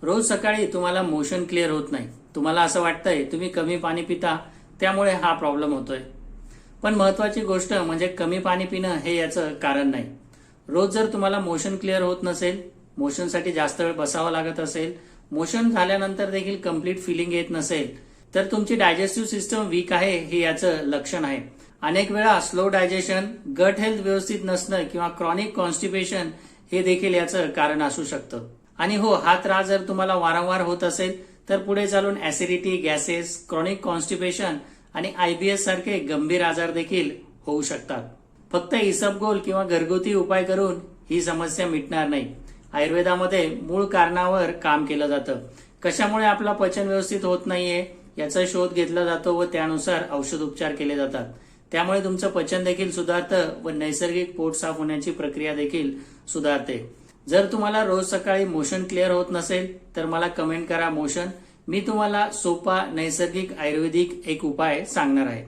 रोज सकाळी तुम्हाला motion clear होत नाही, तुम्हाला असं वाटतंय तुम्ही कमी पाणी पिता, त्यामुळे हा प्रॉब्लेम होतोय. पण महत्वाची गोष्ट म्हणजे कमी पाणी पिणं हे याचं कारण नाही. रोज जर तुम्हाला मोशन क्लिअर होत नसेल, मोशनसाठी जास्त वेळ बसावं लागत असेल, मोशन झाल्यानंतर देखील कम्प्लीट फिलिंग येत नसेल, तर तुमची डायजेस्टिव्ह सिस्टम वीक आहे हे याचं लक्षण आहे. अनेक वेळा स्लो डायजेशन, गट हेल्थ व्यवस्थित नसणं किंवा क्रॉनिक कॉन्स्टिपेशन हे देखील याचं कारण असू शकतं. आणि हो, हा त्रास जर तुम्हाला वारंवार होत असेल तर पुढे चालून ऍसिडिटी, गॅसेस, क्रॉनिक कॉन्स्टिपेशन आणि आयबीएस सारखे गंभीर आजार देखील होऊ शकतात. फक्त इसबगोल किंवा घरगुती उपाय करून ही समस्या मिटणार नाही. आयुर्वेदामध्ये मूळ कारणावर काम केलं जातं. कशामुळे आपलं पचन व्यवस्थित होत नाहीये याचा शोध घेतला जातो व त्यानुसार औषध उपचार केले जातात. त्यामुळे तुमचं पचन देखील सुधारतं व नैसर्गिक पोट साफ होण्याची प्रक्रिया देखील सुधारते. जर तुम्हाला रोज सकाळी मोशन क्लिअर होत नसेल तर मला कमेंट करा मोशन. मी तुम्हाला सोपा नैसर्गिक आयुर्वेदिक एक उपाय सांगणार आहे.